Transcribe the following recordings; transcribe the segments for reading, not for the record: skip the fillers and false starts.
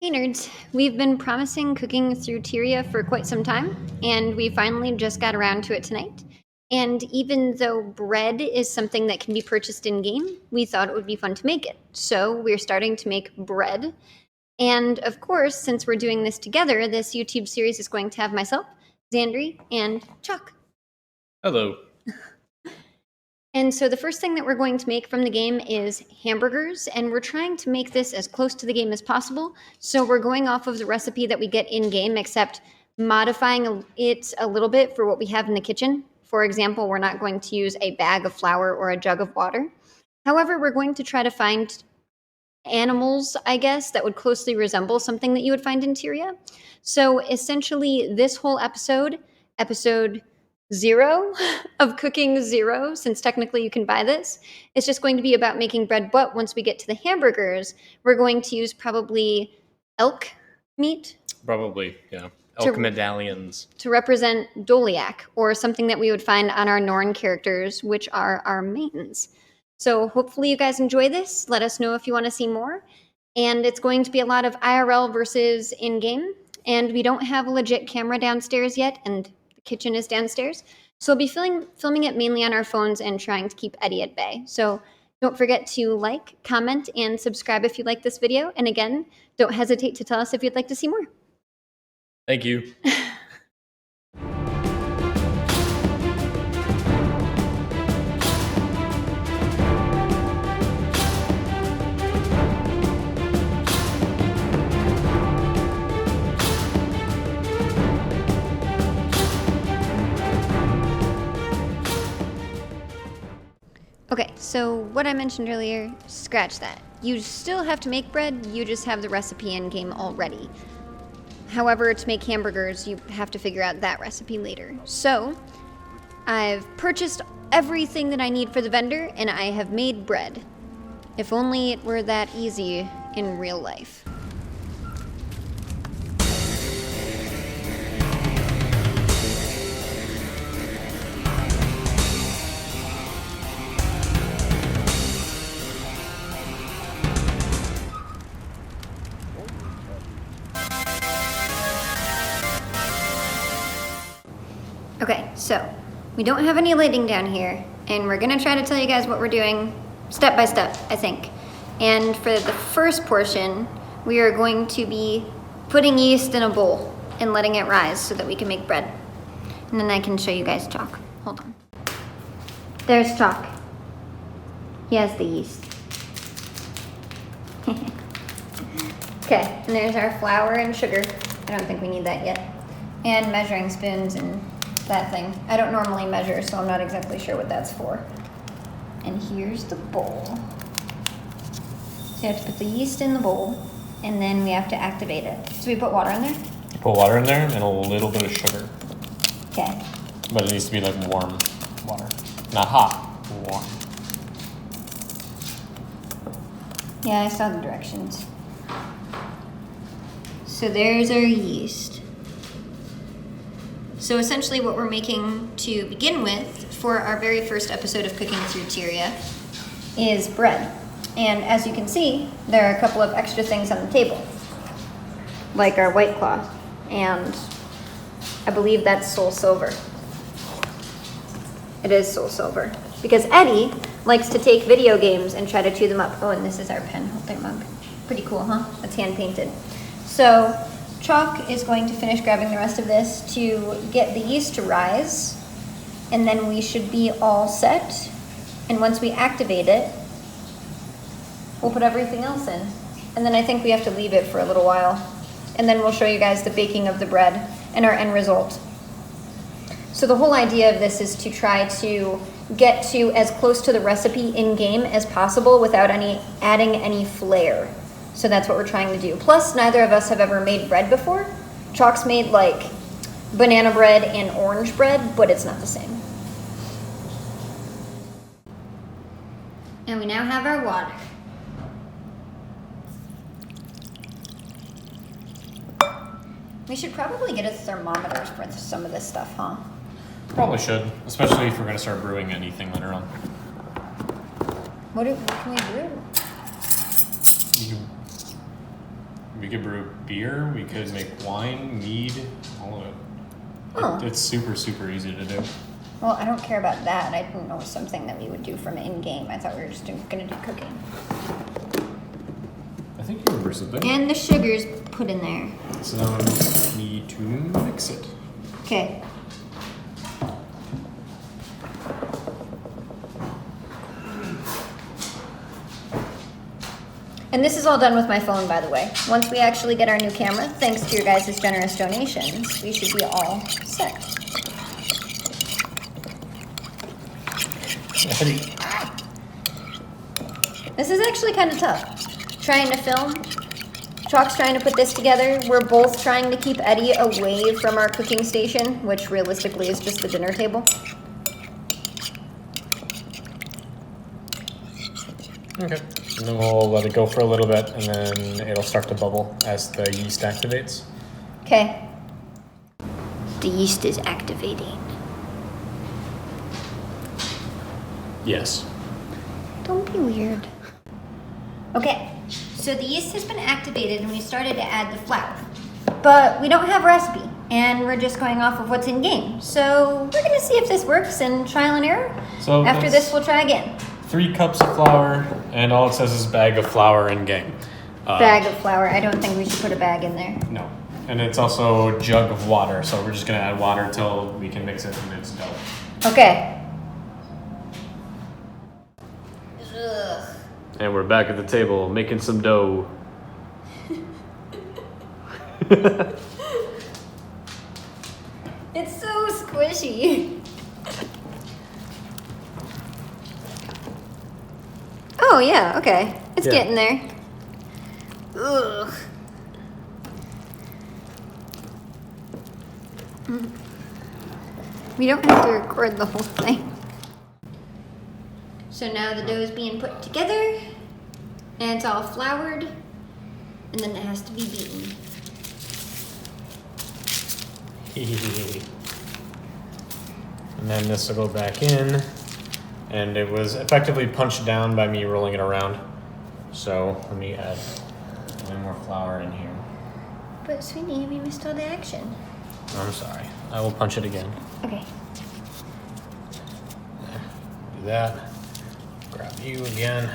Hey nerds, we've been promising cooking through Tyria for quite some time, and we finally just got around to it tonight. And even though bread is something that can be purchased in game, we thought it would be fun to make it. So we're starting to make bread. And of course, since we're doing this together, this YouTube series is going to have myself, Xandri, and Chuck. Hello. And so the first thing that we're going to make from the game is hamburgers, and we're trying to make this as close to the game as possible. So we're going off of the recipe that we get in game, except modifying it a little bit for what we have in the kitchen. For example, we're not going to use a bag of flour or a jug of water. However, we're going to try to find animals, I guess, that would closely resemble something that you would find in Tyria. So essentially, this whole episode 0 of Cooking Zero, since technically you can buy this, it's just going to be about making bread. But once we get to the hamburgers, we're going to use probably elk meat. Probably, yeah. Elk medallions. To represent Doliak, or something that we would find on our Norn characters, which are our mains. So hopefully you guys enjoy this. Let us know if you want to see more. And it's going to be a lot of IRL versus in-game. And we don't have a legit camera downstairs yet, and the kitchen is downstairs. So we'll be filming it mainly on our phones and trying to keep Eddie at bay. So don't forget to like, comment, and subscribe if you like this video. And again, don't hesitate to tell us if you'd like to see more. Thank you. Okay, so what I mentioned earlier, scratch that. You still have to make bread, you just have the recipe in game already. However, to make hamburgers, you have to figure out that recipe later. So, I've purchased everything that I need for the vendor, and I have made bread. If only it were that easy in real life. Okay, so we don't have any lighting down here, and we're gonna try to tell you guys what we're doing step by step, I think. And for the first portion, we are going to be putting yeast in a bowl and letting it rise so that we can make bread. And then I can show you guys Chalk. Hold on. There's Chalk. He has the yeast. Okay, and there's our flour and sugar. I don't think we need that yet. And measuring spoons and that thing. I don't normally measure, so I'm not exactly sure what that's for. And here's the bowl. So you have to put the yeast in the bowl, and then we have to activate it. So we put water in there? You put water in there and a little bit of sugar. Okay. But it needs to be like warm water. Not hot, warm. Yeah, I saw the directions. So there's our yeast. So essentially what we're making to begin with for our very first episode of Cooking Through Tyria is bread. And as you can see, there are a couple of extra things on the table, like our white cloth, and I believe that's Soul Silver. It is Soul Silver. Because Eddie likes to take video games and try to chew them up. Oh, and this is our pen holder mug. Pretty cool, huh? That's hand painted. So Chalk is going to finish grabbing the rest of this to get the yeast to rise, and then we should be all set. And once we activate it, we'll put everything else in. And then I think we have to leave it for a little while. And then we'll show you guys the baking of the bread and our end result. So the whole idea of this is to try to get to as close to the recipe in-game as possible without adding any flair. So that's what we're trying to do. Plus, neither of us have ever made bread before. Chalk's made like banana bread and orange bread, but it's not the same. And we now have our water. We should probably get a thermometer for some of this stuff, huh? Probably should, especially if we're going to start brewing anything later on. What can we brew? You can We could brew beer, we could make wine, mead, all of it. Oh. It's super, super easy to do. Well, I don't care about that. I didn't know it was something that we would do from in-game. I thought we were just gonna do cooking. I think you remember something. And the sugar's put in there. So now we need to mix it. Okay. And this is all done with my phone, by the way. Once we actually get our new camera, thanks to your guys' generous donations, we should be all set. This is actually kind of tough. Trying to film. Chalk's trying to put this together. We're both trying to keep Eddie away from our cooking station, which realistically is just the dinner table. Okay. And then we'll let it go for a little bit, and then it'll start to bubble as the yeast activates. Okay. The yeast is activating. Yes. Don't be weird. Okay, so the yeast has been activated and we started to add the flour. But we don't have a recipe, and we're just going off of what's in game. So we're gonna see if this works and trial and error. So after this, we'll try again. 3 cups of flour, and all it says is bag of flour in game. Bag of flour. I don't think we should put a bag in there. No. And it's also a jug of water, so we're just gonna add water until we can mix it and it's dough. Okay. Ugh. And we're back at the table making some dough. It's so squishy. Oh yeah, okay. It's getting there. Ugh. We don't have to record the whole thing. So now the dough is being put together, and it's all floured, and then it has to be beaten. And then this will go back in, and it was effectively punched down by me rolling it around. So let me add one more flour in here. But sweetie, we missed all the action. I'm sorry. I will punch it again. Okay. Do that. Grab you again.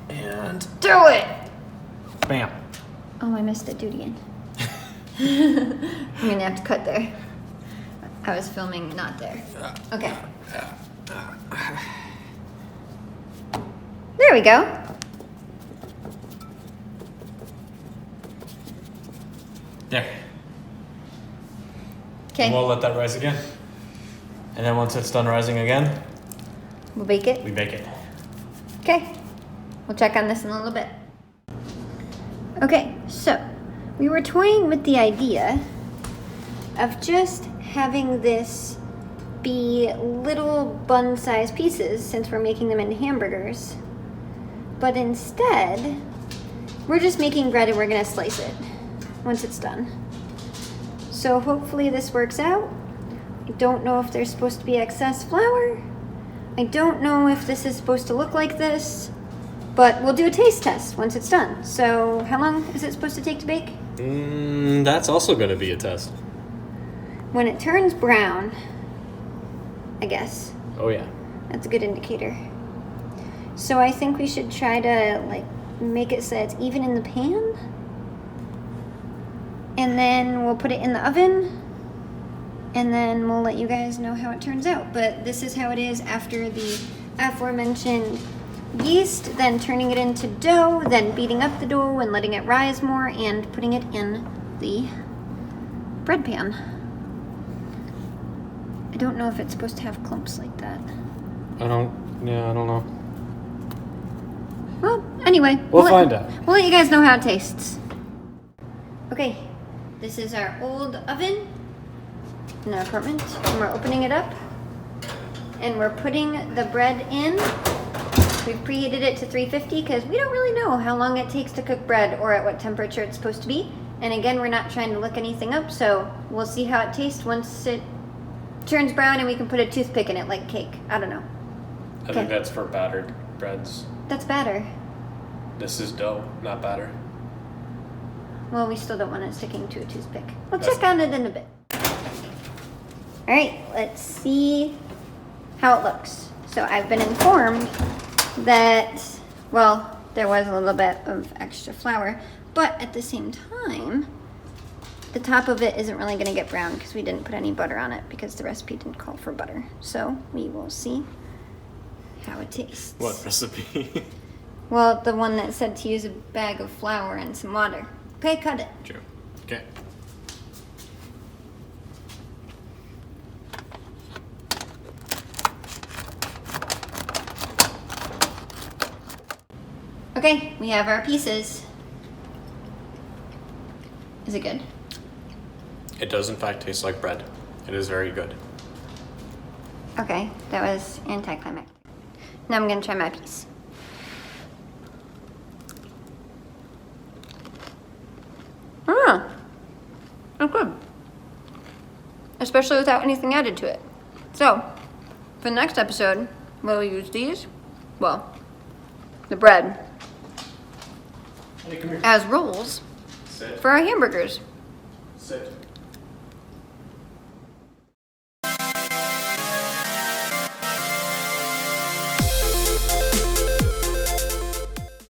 And Do it! bam. Oh, I missed it. Do it again. I'm gonna have to cut there. I was filming not there. Okay. There we go. There. Okay. We'll let that rise again. And then once it's done rising again, We'll bake it. we bake it. Okay. We'll check on this in a little bit. Okay, so we were toying with the idea of just having this be little bun-sized pieces since we're making them into hamburgers. But instead, we're just making bread and we're gonna slice it once it's done. So hopefully this works out. I don't know if there's supposed to be excess flour. I don't know if this is supposed to look like this, but we'll do a taste test once it's done. So how long is it supposed to take to bake? That's also going to be a test. When it turns brown, I guess. Oh yeah. That's a good indicator. So I think we should try to make it so it's even in the pan. And then we'll put it in the oven. And then we'll let you guys know how it turns out. But this is how it is after the aforementioned yeast, then turning it into dough, then beating up the dough and letting it rise more and putting it in the bread pan. I don't know if it's supposed to have clumps like that. I don't know. Well, anyway. We'll find out. We'll let you guys know how it tastes. Okay, this is our old oven in our apartment, and we're opening it up, and we're putting the bread in. We've preheated it to 350 because we don't really know how long it takes to cook bread or at what temperature it's supposed to be. And again, we're not trying to look anything up, so we'll see how it tastes once it turns brown and we can put a toothpick in it like cake. I don't know. I think that's for battered breads. That's batter. This is dough, not batter. Well, we still don't want it sticking to a toothpick. We'll check on it in a bit. All right, let's see how it looks. So I've been informed that, well, there was a little bit of extra flour, but at the same time, the top of it isn't really going to get brown because we didn't put any butter on it because the recipe didn't call for butter. So we will see how it tastes. What recipe? Well, the one that said to use a bag of flour and some water. Okay, cut it. True. Okay. Okay, we have our pieces. Is it good? It does in fact taste like bread. It is very good. Okay, that was anticlimactic. Now I'm gonna try my piece. That's good. Especially without anything added to it. So, for the next episode, we'll use these, well, the bread, Hey, come here. as rolls Sit. for our hamburgers. Sit.